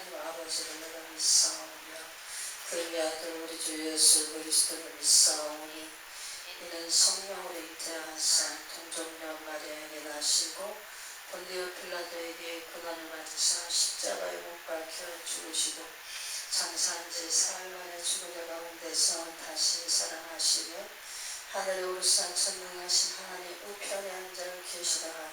하나님 아버지를 내가 믿사오며 그의 아들 우리 주 예수 그리스도를 믿사오니 이는 성령으로 잉태하사 동정녀 마리아에게 나시고 본디오 필라도에게 고난을 받으사 십자가에 못 박혀 죽으시고 장사한 지 사흘 만에 죽은 자 가운데서 다시 살아나시며 하늘에 오르사 전능하신 하나님 우편에 앉아 계시다가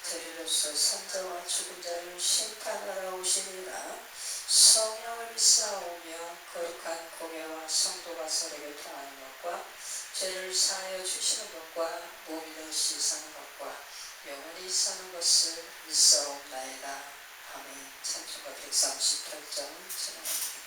저리로서 산자와 죽은 자를 심판하러 오시니라. 성령을 믿사오며 거룩한 공예와 성도가 서로에게 통하는 것과 죄를 사하여 주시는 것과 몸이 되시 사는 것과 영원히 사는 것을 믿사옵나이다. 아멘. 찬송가 138장 찬양합니다.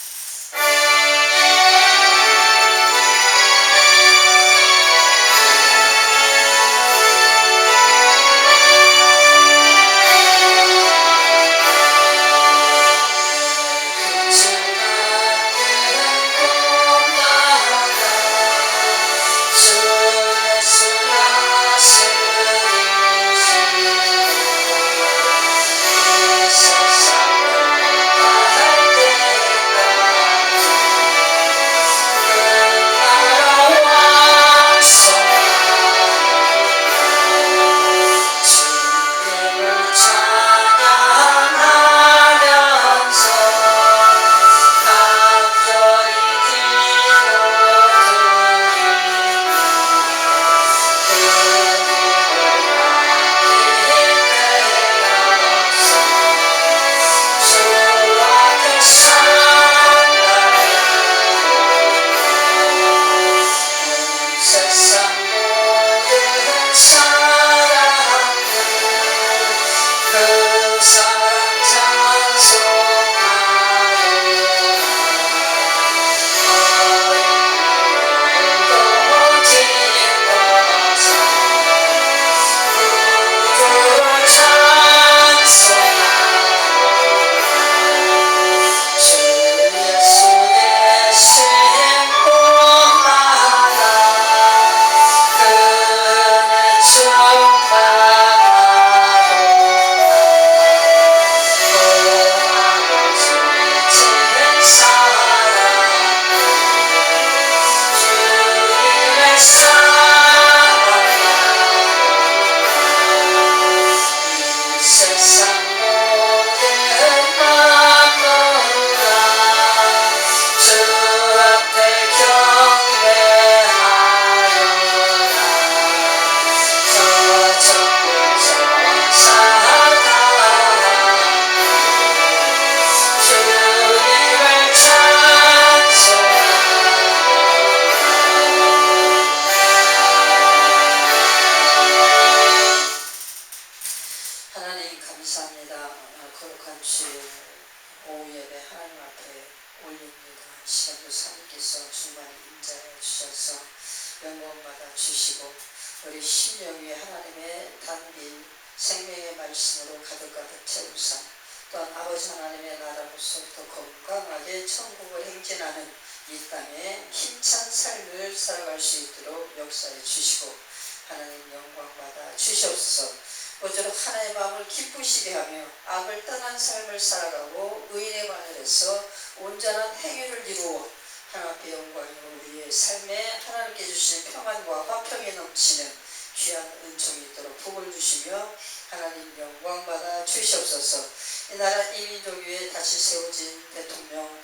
우리 심령 위에 하나님의 담긴 생명의 말씀으로 가득가득 채우사 또한 아버지 하나님의 나라로서 더 건강하게 천국을 행진하는 이 땅에 힘찬 삶을 살아갈 수 있도록 역사해 주시고 하나님 영광 받아 주시옵소서. 모쪼록 하나님의 마음을 기쁘시게 하며 악을 떠난 삶을 살아가고 의인의 바늘에서 온전한 행위를 이루어 하나님께 영광이고 우리의 삶에 하나님께 주시는 평안과 화평이 넘치는 귀한 은총이 있도록 복을 주시며 하나님 영광 받아 주시옵소서. 이 나라 이 민족 위에 다시 세워진 대통령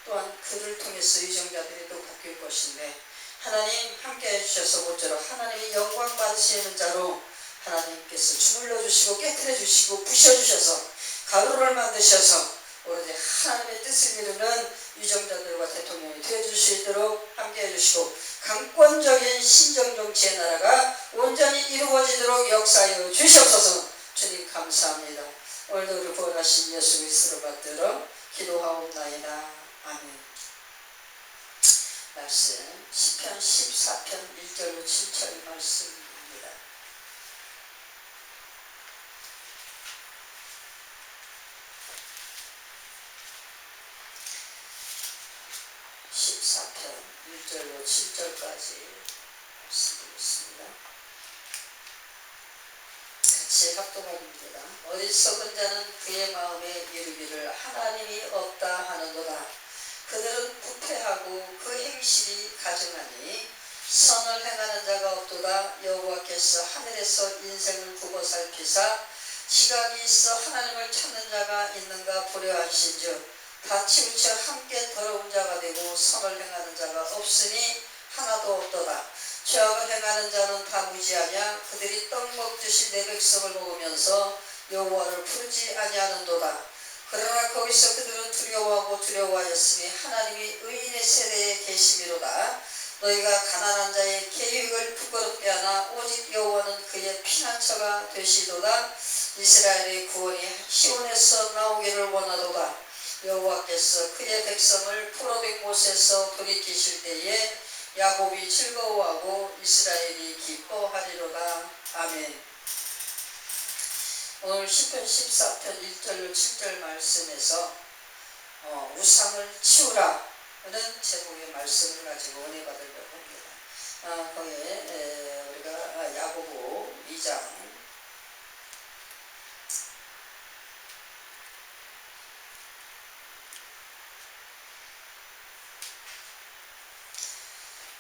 또한 그를 통해서 유정자들이 또 바뀔 것인데 하나님 함께해 주셔서 모쪼록 하나님의 영광 받으시는 자로 하나님께서 주물러 주시고 깨뜨려 주시고 부셔 주셔서 가루를 만드셔서 오로지 하나님의 뜻을 이루는 유정자들과 대통령이 되어주시도록 함께해 주시고 강권적인 신정정치의 나라가 온전히 이루어지도록 역사하여 주시옵소서. 주님 감사합니다. 오늘도 우리 구원하신 예수 그리스도를 받들어 기도하옵나이다. 아멘. 말씀 시편 14편 1절로 7절 말씀입니다. 14편 1절로 7절까지 말씀드리겠습니다. 같이 같이 합동합니다. 어리석은 자는 그의 마음에 이르기를 하나님이 없다 하는도다. 그들은 부패하고 그 행실이 가증하니 선을 행하는 자가 없도다. 여호와께서 하늘에서 인생을 굽어 살피사 시각이 있어 하나님을 찾는 자가 있는가 보려 하신즉 다 치우쳐 함께 더러운 자가 되고 선을 행하는 자가 없으니 하나도 없도다. 죄악을 행하는 자는 다 무지하냐. 그들이 떡 먹듯이 내 백성을 먹으면서 여호와를 부르지 아니하는도다. 그러나 거기서 그들은 두려워하고 두려워하였으니 하나님이 의인의 세대에 계심이로다. 너희가 가난한 자의 계획을 부끄럽게 하나 오직 여호와는 그의 피난처가 되시도다. 이스라엘의 구원이 시온에서 나오기를 원하도다. 여호와께서 그의 백성을 포로된 곳에서 돌이키실 때에 야곱이 즐거워하고 이스라엘이 기뻐하리로다. 아멘. 오늘 시편 14편 1절로 7절 말씀에서 우상을 치우라 는 제목의 말씀을 가지고 은혜 받으려고 합니다. 거기에 우리가 야고보 2장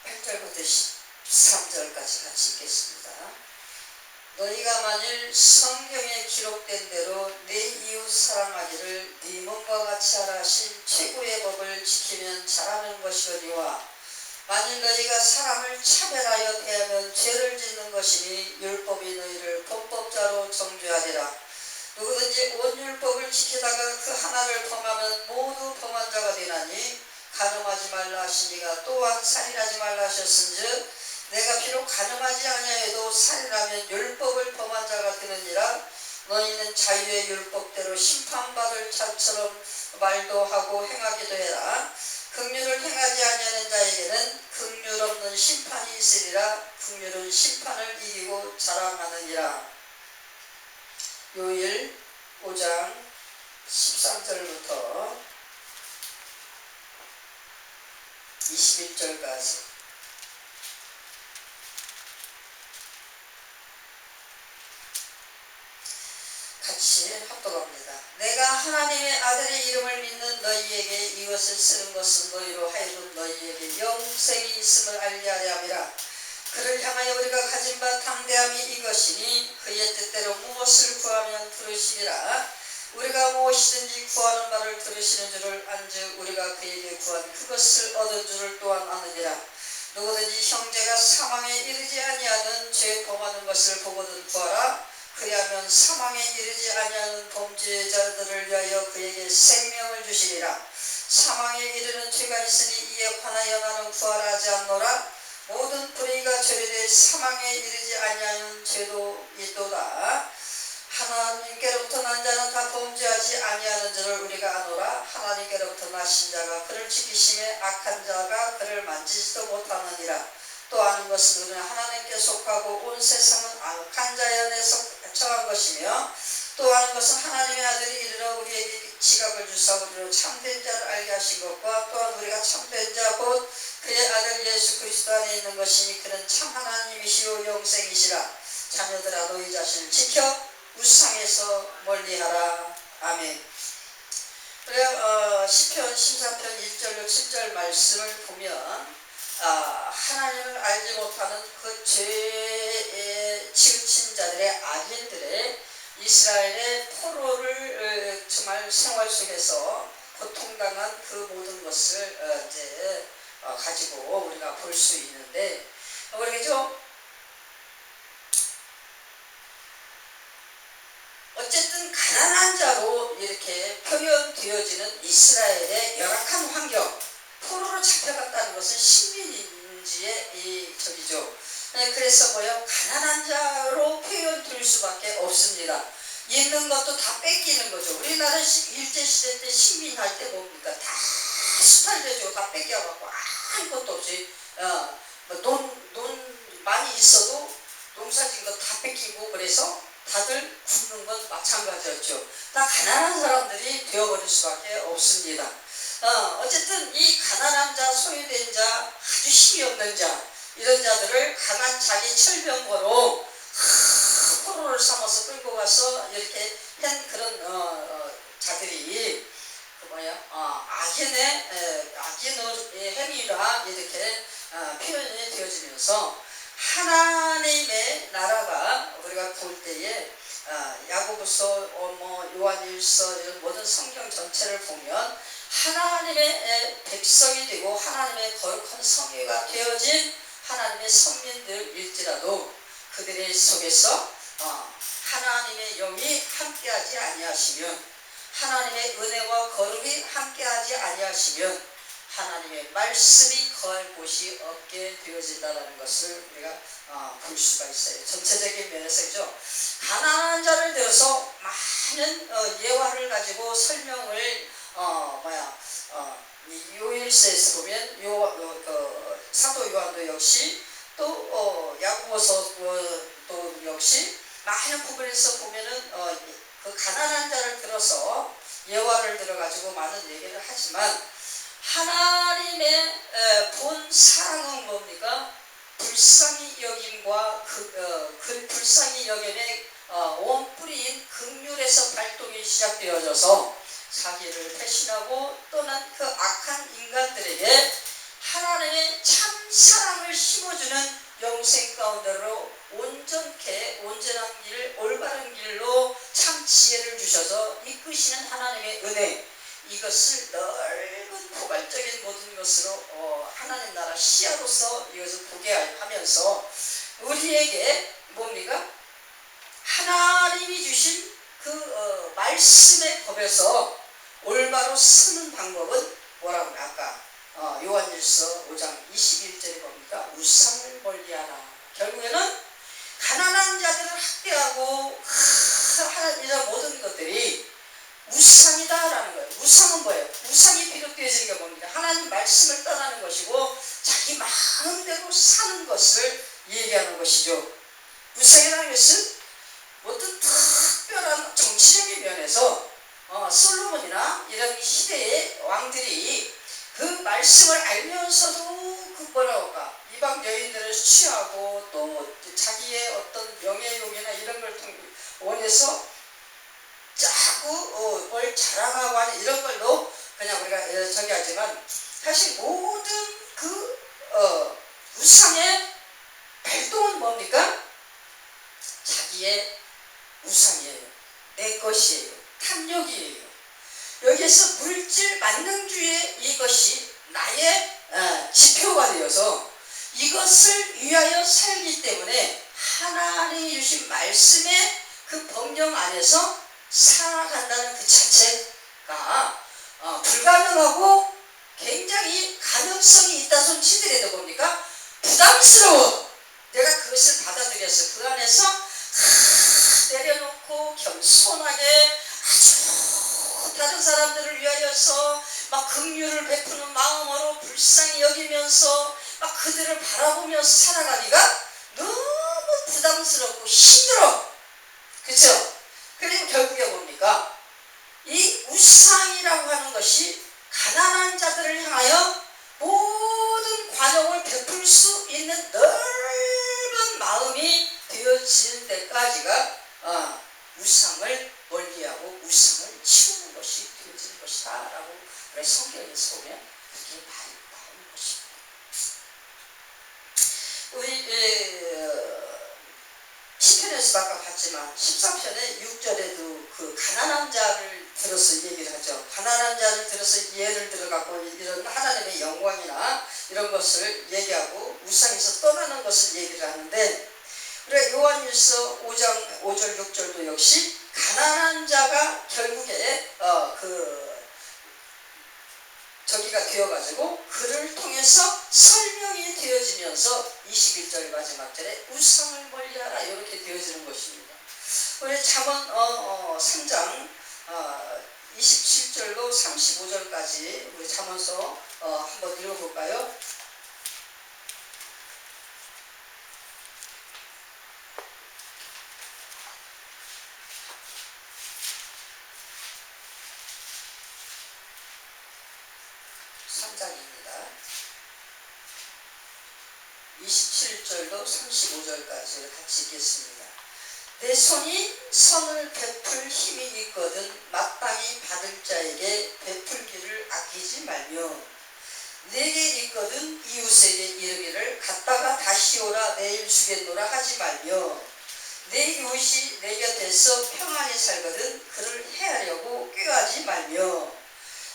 8절부터 13절까지 같이 읽겠습니다. 너희가 만일 성경에 기록된 대로 내 이웃 사랑하기를 네 몸과 같이 하라 하신 최고의 법을 지키면 잘하는 것이거니와 만일 너희가 사람을 차별하여 대하면 죄를 짓는 것이니 율법이 너희를 범법자로 정죄하리라. 누구든지 온 율법을 지키다가 그 하나를 범하면 모두 범한 자가 되나니 간음하지 말라 하시니가 또한 살인하지 말라 하셨은즉 내가 비록 간음하지 아니하여도 살인하면 율법을 범한 자가 되느니라. 너희는 자유의 율법대로 심판받을 자처럼 말도 하고 행하기도 해라. 긍휼을 행하지 아니하는 자에게는 긍휼 없는 심판이 있으리라. 긍휼은 심판을 이기고 자랑하느니라. 요일 5장 13절부터 21절까지 같이 합독합니다. 내가 하나님의 아들의 이름을 믿는 너희에게 이것을 쓰는 것은 너희로 하여금 너희에게 영생이 있음을 알게 하려 함이라. 그를 향하여 우리가 가진 바 담대함이 이것이니 그의 뜻대로 무엇을 구하면 들으시리라. 우리가 무엇이든지 구하는 바를 들으시는 줄을 안즉 우리가 그에게 구한 그것을 얻은 줄을 또한 아느니라. 누구든지 형제가 사망에 이르지 아니하는 죄 범하는 것을 보거든 구하라. 그리하면 사망에 이르지 아니하는 범죄자들을 위하여 그에게 생명을 주시리라. 사망에 이르는 죄가 있으니 이에 관하여 나는 구하라 하지 않노라. 모든 불의가 죄되되 사망에 이르지 아니하는 죄도 있도다. 하나님께로부터 난 자는 다 범죄하지 아니하는 줄을 우리가 아노라. 하나님께로부터 나신 자가 그를 지키심에 악한 자가 그를 만지지도 못하느니라. 또 아는 것은 우리는 하나님께 속하고 온 세상은 악한 자의 안에 처한 것이며 또 아는 것은 하나님의 아들이 이르러 우리에게 지각을 주사 우리로 참된 자를 알게 하신 것과 또한 우리가 참된 자 곧 그의 아들 예수 그리스도 안에 있는 것이니 그는 참 하나님이시오 영생이시라. 자녀들아 너희 자신을 지켜 우상에서 멀리하라. 아멘. 그래요. 시편 14편 1절로 7절 말씀을 보면 하나님을 알지 못하는 그 죄에 치우친 자들의 악인들의 이스라엘의 포로를 정말 생활 속에서 고통당한 그 모든 것을 이제 가지고 우리가 볼 수 있는데 그러겠죠. 어쨌든 가난한 자로 이렇게 표현되어지는 이스라엘의 열악한 환경, 포로로 잡혀갔다는 것은 식민지의 저기죠. 그래서 가난한 자로 표현될 수밖에 없습니다. 있는 것도 다 뺏기는 거죠. 우리나라 일제시대 때 식민할 때 뭡니까? 다 수탈되죠. 다 뺏겨갖고 아무것도 없이 돈 많이 있어도 농사진 거 다 뺏기고 그래서 다들 굶는 건 마찬가지였죠. 다 가난한 사람들이 되어버릴 수밖에 없습니다. 어쨌든 이 가난한 자, 소유된 자, 아주 힘이 없는 자 이런 자들을 강한 자기 철병거로 포로를 삼아서 끌고 가서 이렇게 한 그런 자들이 그 뭐야 악인의 행위라 이렇게 표현이 되어지면서 하나님의 나라가 우리가 볼 때에 야고보서 요한일서 이런 모든 성경 전체를 보면 하나님의 백성이 되고 하나님의 거룩한 성회가 되어진 하나님의 선민들일지라도 그들의 속에서 하나님의 영이 함께하지 아니하시면 하나님의 은혜와 거룩이 함께하지 아니하시면 하나님의 말씀이 거할 곳이 없게 되어진다는 것을 우리가 볼 수가 있어요. 전체적인 면에서죠. 가난한 자를 들어서 많은 예화를 가지고 설명을 요일서에서 보면 사도 요한도 역시 또 야고보서 또 역시 많은 부분에서 보면은 그 가난한 자를 들어서 예화를 들어가지고 많은 얘기를 하지만 하나님의 본 사랑은 뭡니까? 불쌍히 여김과 그 불쌍히 여김의 원뿌리인 긍휼에서 발동이 시작되어져서 자기를 배신하고 떠난 그 악한 인간들에게 하나님의 참 사랑을 심어주는 영생 가운데로 온전케 온전한 길 올바른 길로 참 지혜를 주셔서 이끄시는 하나님의 은혜, 이것을 넓은 포괄적인 모든 것으로 하나님 나라 시야로서 이것을 보게 하면서 우리에게 뭡니까? 하나님이 주신 그 말씀의 법에서 올바로 쓰는 방법은 뭐라고 아까 요한일서 5장 21절에 뭡니까? 우상을 멀리하라. 결국에는 가난한 자들을 학대하고 이런 모든 것들이 우상이다라는 거예요. 우상은 뭐예요? 우상이 비롯되어지는 게 뭡니까? 하나님 말씀을 떠나는 것이고 자기 마음대로 사는 것을 얘기하는 것이죠. 우상이라는 것은 어떤 특별한 정치적인 면에서 솔로몬이나 이런 시대의 왕들이 그 말씀을 알면서도 그 뭐라고 할까? 이방 여인들을 취하고 또 자기의 어떤 명예욕이나 이런 걸 원해서 자꾸 뭘 자랑하고 하는 이런 걸로 그냥 우리가 저기 하지만 사실 모든 그 우상의 발동은 뭡니까? 자기의 우상이에요. 내 것이에요. 탐욕이에요. 여기에서 물질 만능주의 이것이 나의 지표가 되어서 이것을 위하여 살기 때문에 하나님이 주신 말씀의 그 법령 안에서 살아간다는 그 자체가 불가능하고 굉장히 가능성이 있다 손 치더라도 뭡니까? 부담스러워. 내가 그것을 받아들여서 그 안에서 내려놓고 겸손하게 아주 다른 사람들을 위하여서 막 긍휼을 베푸는 마음으로 불쌍히 여기면서 막 그들을 바라보면서 살아가기가 너무 부담스럽고 힘들어. 그렇죠? 그리고 결국에 뭡니까? 이 우상이라고 하는 것이 가난한 자들을 향하여 모든 관용을 베풀 수 있는 넓은 마음이 되어지는 데까지가 우상을 멀리하고 우상을 치우는 것이 되어지는 것이다 라고 성경에서 보면 그게 말이 나오는 것입니다. 우리 시편에서 아까 봤지만 13편의 6절에도 그 가난한 자를 들어서 얘기를 하죠. 가난한 자를 들어서 예를 들어갖고 이런 하나님의 영광이나 이런 것을 얘기하고 우상에서 떠나는 것을 얘기를 하는데, 그래 요한일서 5장 5절 6절도 역시 가난한 자가 결국에 저기가 되어가지고 그를 통해서 설명이 되어지면서 21절 마지막 절에 우상을 멀리하라 이렇게 되어지는 것입니다. 우리 잠언 3장 27절로 35절까지 우리 잠언서 한번 읽어볼까요? 장입니다. 27절로 35절까지 같이 읽겠습니다. 내 손이 선을 베풀 힘이 있거든 마땅히 받을 자에게 베풀기를 아끼지 말며 내게 있거든 이웃에게 이르기를 갔다가 다시 오라 내일 주겠노라 하지 말며 내 이웃이 내 곁에서 평안히 살거든 그를 해하려고 꾀하지 말며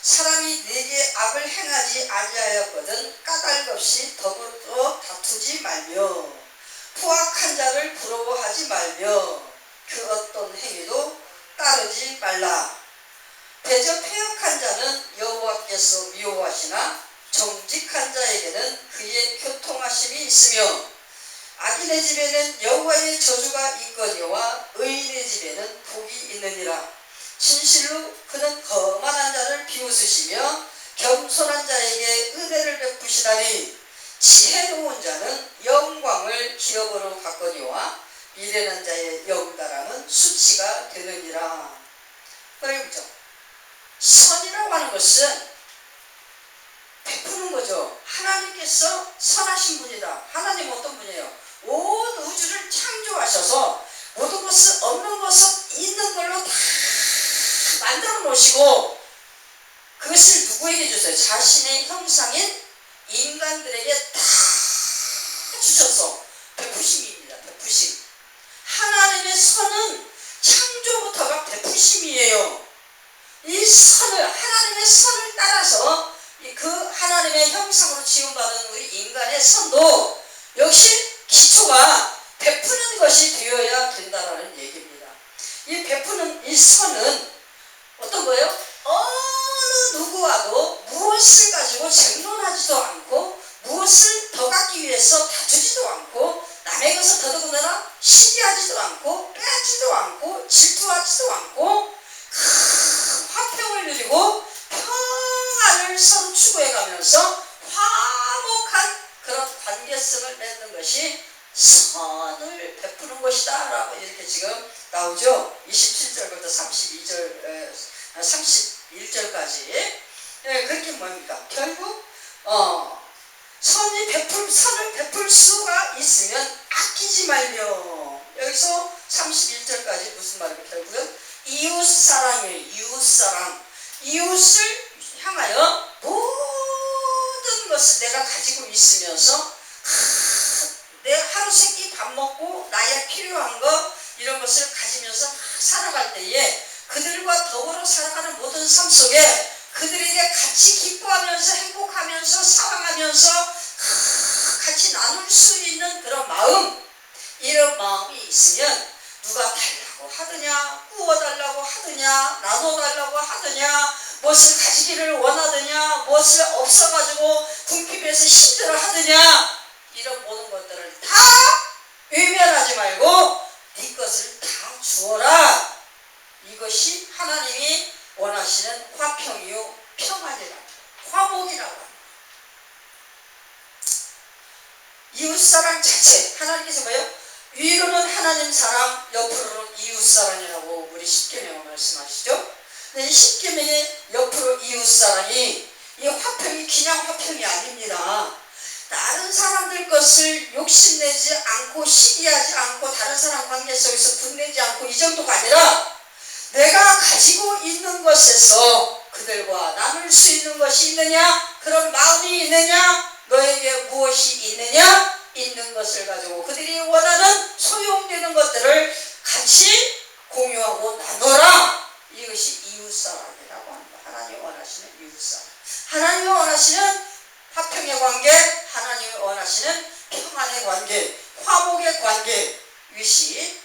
사람이 내게 악을 행하지 아니하였거든 까닭없이 더불어 다투지 말며 포악한 자를 부러워하지 말며 그 어떤 행위도 따르지 말라. 대저 패역한 자는 여호와께서 미워하시나 정직한 자에게는 그의 교통하심이 있으며 악인의 집에는 여호와의 저주가 있거니와 의인의 집에는 복이 있느니라. 진실로 그는 거만한 자를 비웃으시며 겸손한 자에게 은혜를 베푸시나니 지혜로운 자는 영광을 기업으로 받거니와 미련한 자의 영달함은 수치가 되느니라. 그렇죠. 선이라고 하는 것은 베푸는 거죠. 하나님께서 선하신 분이다. 하나님 어떤 분이에요? 온 우주를 창조하셔서 모든 것을 없는 것을 있는 걸로 다 만들어 놓으시고 그것을 누구에게 주세요? 자신의 형상인 인간들에게 다 주셨어. 베푸심입니다. 베푸심. 하나님의 선은 창조부터가 베푸심이에요. 이 선을 하나님의 선을 따라서 그 하나님의 형상으로 지음받은 우리 인간의 선도 역시 기초가 베푸는 것이 되어야 된다라는 얘기입니다. 이 베푸는 이 선은 어떤 거예요? 어느 누구와도 무엇을 가지고 쟁론하지도 않고 무엇을 더 갖기 위해서 다투지도 않고 남의 것을 더더군다나 시기하지도 않고 빼앗지도 않고 질투하지도 않고 큰 화평을 누리고 평안을 서로 추구해가면서 화목한 그런 관계성을 맺는 것이 선을 베푸는 것이다 라고 이렇게 지금 나오죠. 27절부터 31절까지. 네, 그렇게 뭡니까? 결국 선을 베풀 수가 있으면 아끼지 말며 여기서 31절까지 무슨 말입니까? 결국은 이웃사랑이에요. 이웃사랑. 이웃을 향하여 모든 것을 내가 가지고 있으면서 내 하루 세끼 밥 먹고 나의 필요한 것 이런 것을 가지면서 살아갈 때에 그들과 더불어 살아가는 모든 삶 속에 그들에게 같이 기뻐하면서 행복하면서 사랑하면서 같이 나눌 수 있는 그런 마음, 이런 마음이 있으면 누가 달라고 하느냐, 구워달라고 하느냐, 나눠달라고 하느냐, 무엇을 가지기를 원하느냐, 무엇을 없어가지고 궁핍해서 힘들어 하느냐, 이런 모든 것들을 다 외면하지 말고 네 것을 다 주어라. 이것이 하나님이 원하시는 화평이요 평안이라, 화목이라고 합니다. 이웃사랑 자체, 하나님께서 뭐예요? 위로는 하나님 사랑, 옆으로는 이웃사랑이라고 우리 십계명을 말씀하시죠. 근데 이 십계명의 옆으로 이웃사랑이 이 화평이 그냥 화평이 아닙니다. 다른 사람들 것을 욕심내지 않고 시기하지 않고 다른 사람 관계 속에서 분내지 않고 이 정도가 아니라 내가 가지고 있는 것에서 그들과 나눌 수 있는 것이 있느냐, 그런 마음이 있느냐, 너에게 무엇이 있느냐, 있는 것을 가지고 그들이 원하는 소용되는 것들을 같이 공유하고 나눠라. 이것이 이웃사랑이라고 합니다. 하나님이 원하시는 이웃사랑. 하나님이 원하시는 화평의 관계, 하나님이 원하시는 평안의 관계, 화목의 관계, 이것이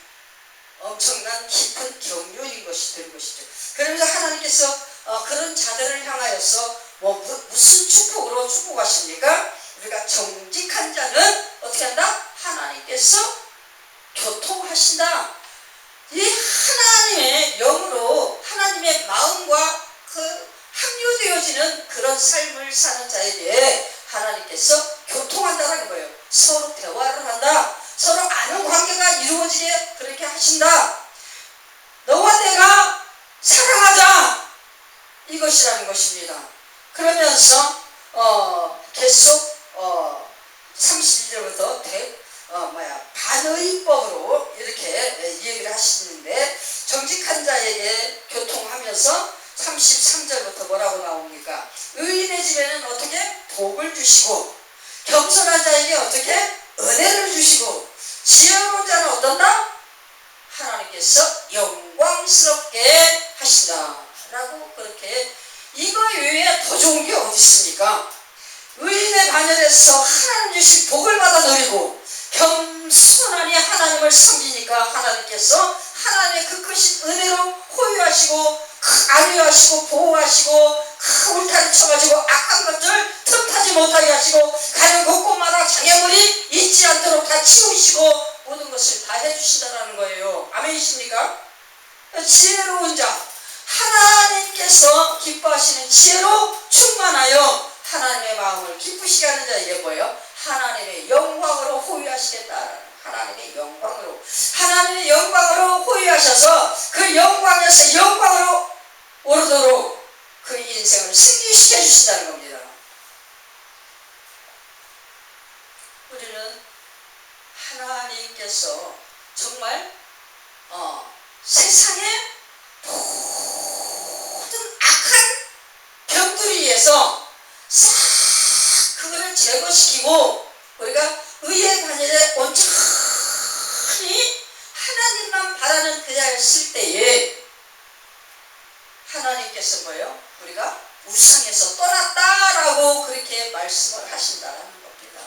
엄청난 깊은 경륜인 것이 될 것이죠. 그러면서 하나님께서 그런 자들을 향하여서 무슨 축복으로 축복하십니까? 우리가 정직한 자는 어떻게 한다? 하나님께서 교통하신다. 이 하나님의 영으로 하나님의 마음과 그 합류되어지는 그런 삶을 사는 자에게 하나님께서 교통한다는 거예요. 서로 대화를 한다. 서로 아는 관계가 이루어지게 그렇게 하신다. 너와 내가 사랑하자. 이것이라는 것입니다. 그러면서 계속 32절부터 반의법으로 이렇게 얘기를 하십니다. 집에는 어떻게 복을 주시고, 겸손한 자에게 어떻게 은혜를 주시고, 지혜로운 자는 어떤다? 하나님께서 영광스럽게 하신다 라고 그렇게. 이거 외에 더 좋은 게 어디 있습니까? 의인의 반열에서 하나님 주신 복을 받아 누리고 겸손하니 하나님을 섬기니까 하나님께서 하나님의 그 크신 은혜로 호유하시고 안위하시고 보호하시고 울타리 쳐가지고 악한 것들 틈타지 못하게 하시고 가는 곳곳마다 장애물이 있지 않도록 다 치우시고 모든 것을 다 해주신다는 거예요. 아멘이십니까? 지혜로운 자, 하나님께서 기뻐하시는 지혜로 충만하여 하나님의 마음을 기쁘시게 하는 자, 이게 뭐예요? 하나님의 영광으로 호유하시겠다. 하나님의 영광으로 호유하셔서 그 영광에서 영광으로 오르도록 그 인생을 승리시켜 주신다는 겁니다. 우리는 하나님께서 정말 세상의 모든 악한 병들이에서 싹 그거를 제거시키고 우리가 의의 반열에 온전히 하나님만 바라는 그 자리에 쓸 때에 하나님께서 뭐예요? 우리가 우상에서 떠났다라고 그렇게 말씀을 하신다라는 겁니다.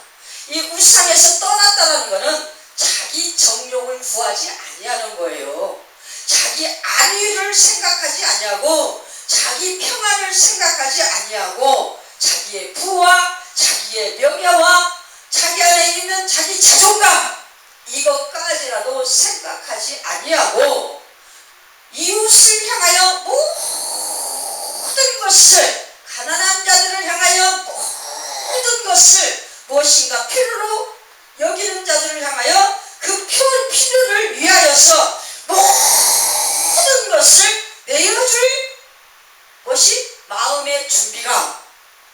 이 우상에서 떠났다라는 것은 자기 정욕을 구하지 아니하는 거예요. 자기 안위를 생각하지 아니하고 자기 평안을 생각하지 아니하고 자기의 부와 자기의 명예와 자기 안에 있는 자기 자존감 이것까지라도 생각하지 아니하고 이웃을 향하여 모든 것을 가난한 자들을 향하여 모든 것을 무엇인가 필요로 여기는 자들을 향하여 그 필요를 위하여서 모든 것을 내어줄 것이 마음의 준비가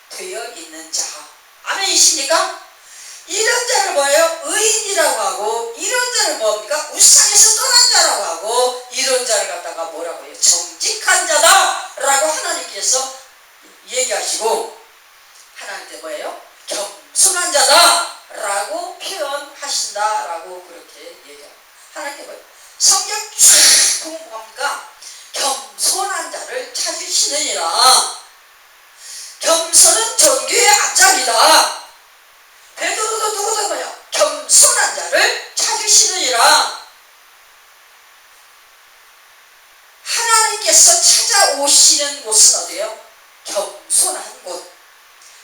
되어 있는 자. 아멘이십니까? 이런 자를 뭐예요? 의인이라고 하고 이런 자를 뭡니까? 우상에서 떠난 자라고 하고 이런 자를 갖다가 뭐라고 해요? 정직한 자다 라고 하나님께서 얘기하시고 하나님께 뭐예요? 겸손한 자다 라고 표현하신다 라고 그렇게 얘기합니다. 하나님께 뭐예요? 성경 쭉 보면 뭡니까? 겸손한 자를 찾으시느니라. 겸손은 존귀의 앞자리다. 베드로도 누구도 뭐냐? 겸손한 자를 찾으시느니라. 하나님께서 찾아오시는 곳은 어디예요? 겸손한 곳.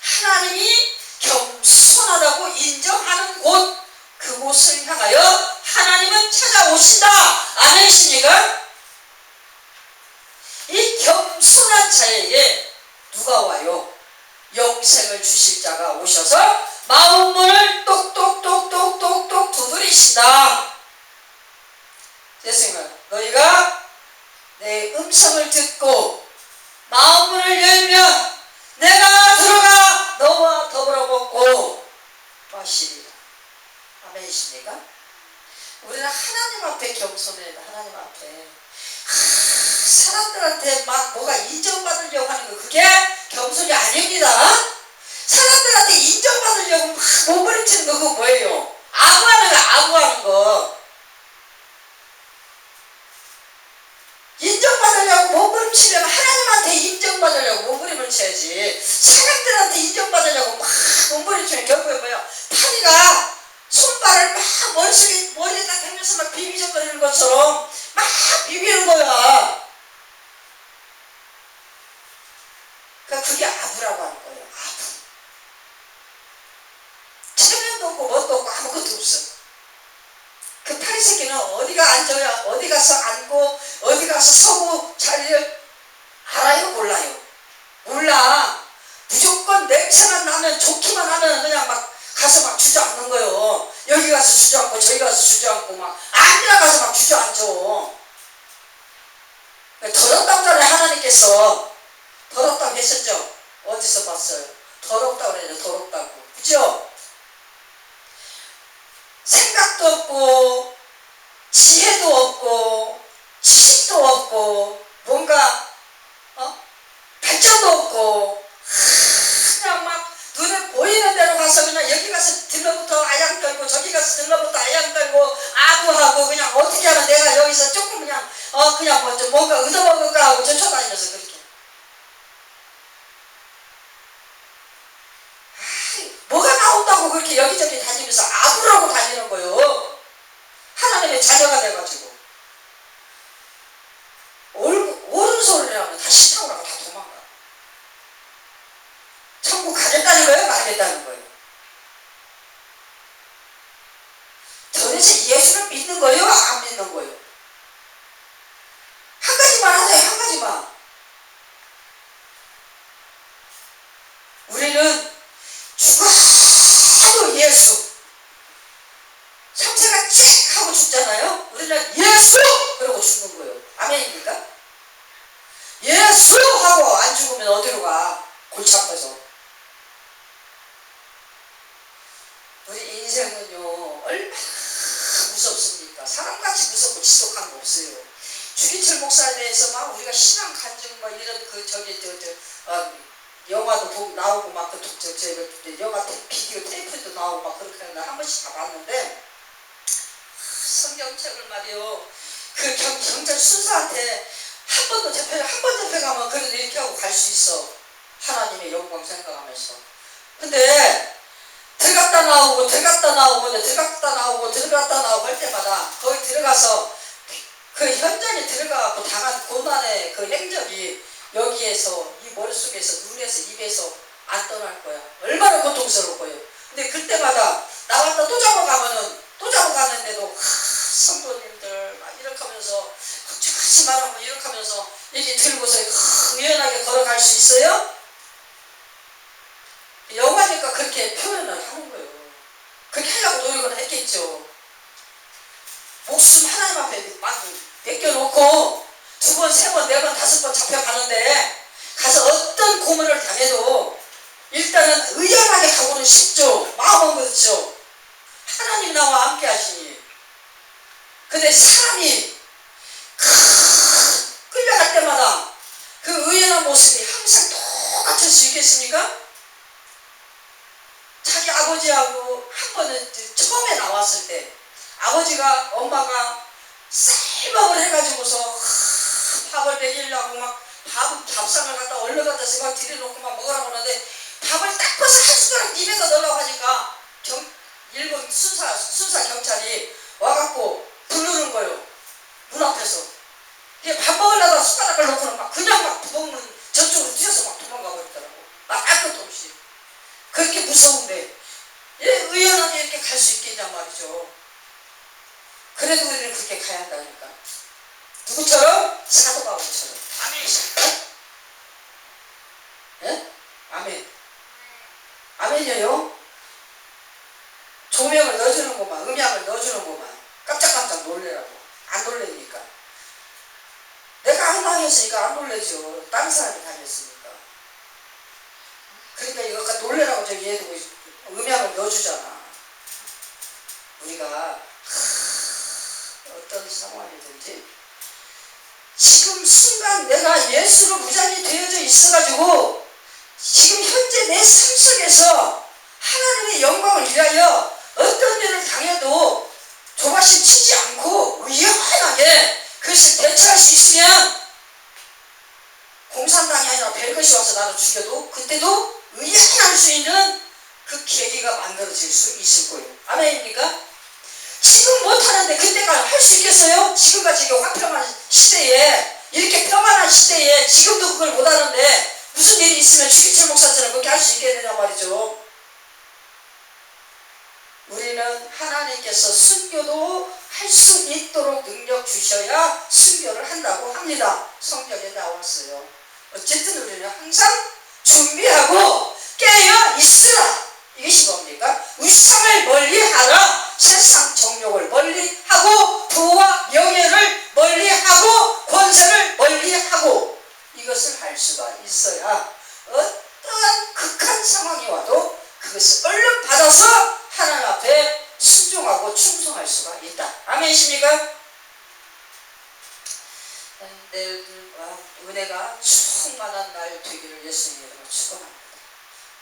하나님이 겸손하다고 인정하는 곳, 그곳을 향하여 하나님은 찾아오신다. 아멘이십니까? 이 겸손한 자에게 누가 와요? 영생을 주실 자가 오셔서 마음문을 똑똑똑똑똑똑 두드리시다. 됐습니까? 너희가 내 음성을 듣고 마음문을 열면 내가 들어가 너와 더불어 먹고 마시리라. 아멘이십니까? 우리는 하나님 앞에 겸손해야 돼. 하나님 앞에 사람들한테 막 뭐가 인정받으려고 하는 거 그게 겸손이 아닙니다. 사람들한테 인정받으려고 막 몸부림치는 거 그거 뭐예요? 아부하는 거 아부하는 거. 인정받으려고 몸부림치면 하나님한테 인정받으려고 몸부림을 쳐야지. 사람들한테 인정받으려고 막 몸부림치면 결국에 뭐야? 파리가 손발을 막 머리에다 대면서 막 비비적거리는 것처럼 막 비비는 거야. 그게 아부라고 하는 거예요. 아부. 체면도 없고 뭣도 없고 아무것도 없어. 그 파리 새끼는 어디가 앉아야 어디 가서 앉고 어디 가서 서고 자리를 알아요? 몰라요? 몰라. 무조건 냄새만 나면 좋기만 하면 그냥 막 가서 막 주저앉는 거예요. 여기 가서 주저앉고 저기 가서 주저앉고 막 아니라 가서 막 주저앉아. 더럽다고 전에 하나님께서 더럽다고 했었죠? 어디서 봤어요? 더럽다고 그래요. 더럽다고. 그죠? 생각도 없고 지혜도 없고 지식도 없고 뭔가 발전도 없고 들어가서 등로부터 아양 떨고 아부하고 그냥 어떻게 하면 내가 여기서 조금 그냥 그냥 뭐 좀 뭔가 얻어먹을까 하고 쫓아다니면서 그렇게 뭐가 나온다고 그렇게 여기저기 다니면서 아부라고 다니는 거요. 하나님의 자녀가 돼가지고 옳은 소리를 하면 다 싫다고 하고 다 도망가. 천국 가겠다는 거예요? 말겠다는 거예요? 도대체 예수를 믿는 거예요? 안 믿는 거예요? 한 가지만 하세요. 한 가지만. 우리는 죽어도 예수. 삼세가 쨍 하고 죽잖아요. 우리는 예수! 그러고 죽는 거예요. 아멘입니까? 예수! 하고 안 죽으면 어디로 가? 골치 아파서. 우리 인생은요 얼마나 무섭습니까? 사람같이 무섭고 지독한 거 없어요. 주기철 목사에 대해서 막 우리가 신앙 간증 막 이런 영화도 나오고 막 영화 비디오 테이프도 나오고 막 그렇게 하는데 한 번씩 다 봤는데 성경책을 말이요 그 경찰 순사한테 한 번 잡혀가면 그래도 이렇게 하고 갈 수 있어. 하나님의 영광 생각하면서. 근데 들어갔다 나오고 할 때마다 거기 들어가서 그 현장에 들어가고 당한 고난의 그 행적이 여기에서 이 머릿속에서 눈에서 입에서 안 떠날 거야. 얼마나 고통스러울 거예요. 근데 그때마다 나왔다 또 잡아가는데도 성도님들 막 이렇게 하면서 걱정하지 말라고 이렇게 하면서 이렇게 들고서 유연하게 걸어갈 수 있어요? 영화니까 그렇게 표현을 하는 거예요. 그렇게 하려고 노력을 했겠죠. 목숨 하나님 앞에 막 맡겨놓고 2번, 3번, 4번, 5번 잡혀가는데 가서 어떤 고문을 당해도 일단은 의연하게 가고는 싶죠. 마음은 그렇죠. 하나님 나와 함께 하시니. 근데 사람이 끌려갈 때마다 그 의연한 모습이 항상 똑같을 수 있겠습니까? 자기 아버지하고 한 번은 처음에 나왔을 때 아버지가 엄마가 쌀밥을 해가지고서 밥을 먹이려고 막 밥상을 갖다 얼른 갖다서 막 들여놓고 막 먹으라고 하는데 밥을 딱 퍼서 한 숟가락 입에서 넣으려고 하니까 일본 순사 경찰이 와갖고 부르는 거예요. 문 앞에서. 밥 먹으려다가 숟가락을 놓고는 막 그냥 막 먹는 저쪽으로 뛰어서 막 도망가 버리더라고. 막 아무것도 없이. 그렇게 무서운데 의연하게 이렇게 갈 수 있겠냔 말이죠. 그래도 우리는 그렇게 가야 한다니까. 누구처럼? 사도 바울처럼. 아멘. 예? 아멘. 아멘이요. 조명을 넣어주는 것만, 음향을 넣어주는 것만 깜짝깜짝 놀래라고. 안 놀래니까. 내가 안 당했으니까 안 놀래죠. 다른 사람이 당했으니까. 그러니까 이거 놀래라고 저기 해두고 음향을 넣어주잖아. 우리가 어떤 상황이든지 지금 순간 내가 예수로 무장이 되어져 있어가지고 지금 현재 내 삶 속에서 하나님의 영광을 위하여 어떤 일을 당해도 조바심 치지 않고 의연하게 그것을 대처할 수 있으면 공산당이 아니라 별것이 와서 나를 죽여도 그때도 의연할 수 있는 그 계기가 만들어질 수 있을 거예요. 아멘입니까? 지금 못하는데 그때가 할 수 있겠어요? 지금까지 화평한 시대에 이렇게 평안한 시대에 지금도 그걸 못하는데 무슨 일이 있으면 주기철 목사처럼 그렇게 할 수 있겠느냐 말이죠. 우리는 하나님께서 순교도 할 수 있도록 능력 주셔야 순교를 한다고 합니다. 성경에 나왔어요. 어쨌든 우리는 항상 준비하고 깨어 있으라. 이것이 뭡니까? 위상을 멀리하라. 세상 정욕을 멀리하고 부와 명예를 멀리하고 권세를 멀리하고 이것을 할 수가 있어야 어떠한 극한 상황이 와도 그것을 얼른 받아서 하나님 앞에 순종하고 충성할 수가 있다. 아멘이십니까? 내일과 은혜가 충만한 날 되기를 예수님으로 축원합니다.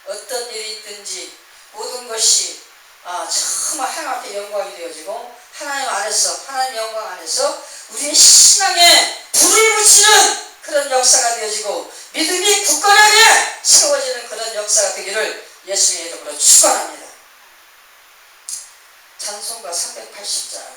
어떤 일이 있든지 모든 것이 정말 하나님 앞에 영광이 되어지고 하나님 영광 안에서 우리의 신앙에 불을 붙이는 그런 역사가 되어지고 믿음이 굳건하게 세워지는 그런 역사가 되기를 예수님의 이름으로 축원합니다. 찬송가 380장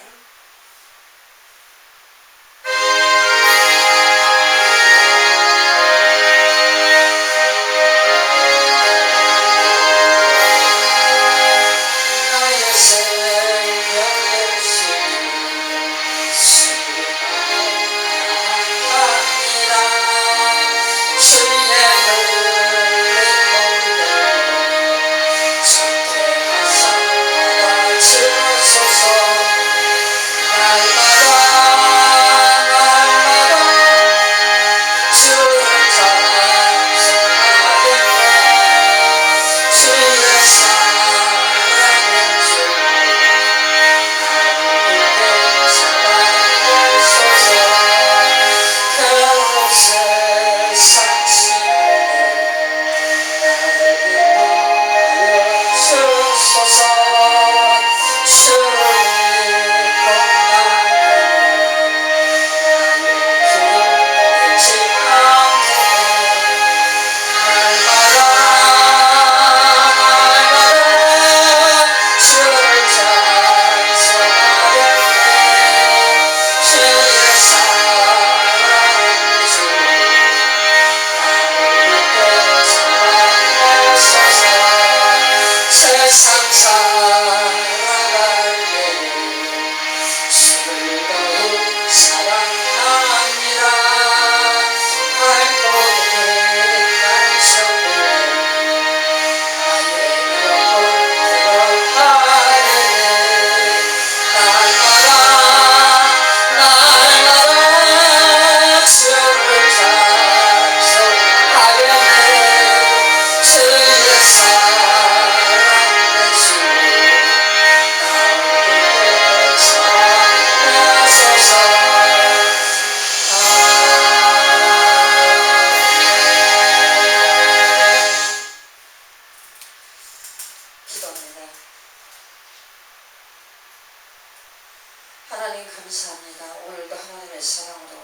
하나님 감사합니다. 오늘도 하나님의 사랑으로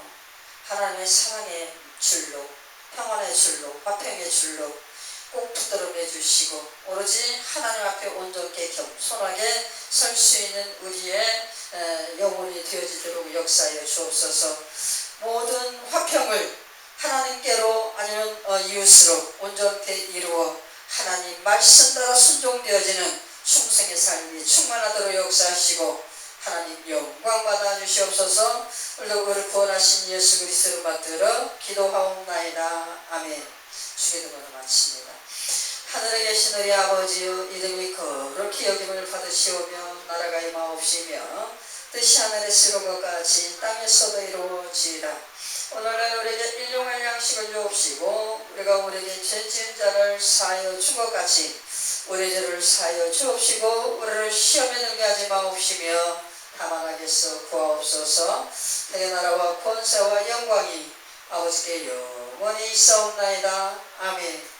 하나님의 사랑의 줄로 평안의 줄로 화평의 줄로 꼭 붙들어 매주시고 오로지 하나님 앞에 온전케 겸손하게 설 수 있는 우리의 영혼이 되어지도록 역사하여 주옵소서. 모든 화평을 하나님께로 아니면 이웃으로 온전케 이루어 하나님 말씀 따라 순종되어지는 충성의 삶이 충만하도록 역사하시고 하나님 영광 받아 주시옵소서. 오늘도 우리를 구원하신 예수 그리스도를 받들어 기도하옵나이다. 아멘. 주기도문을 마칩니다. 하늘에 계신 우리 아버지여 이름이 거룩히 여김을 받으시오며 나라가 임하옵시며 뜻이 하늘에서 이룬 것 같이 땅에서도 이루어지이다. 오늘날 우리에게 일용할 양식을 주옵시고 우리가 우리에게 죄 지은 자를 사하여 준 것 같이 우리 죄를 사하여 주옵시고 우리를 시험에 들게 하지 마옵시며 다만 악에서 구하옵소서. 내게 나라와 권세와 영광이 아버지께 영원히 있사옵나이다. 아멘.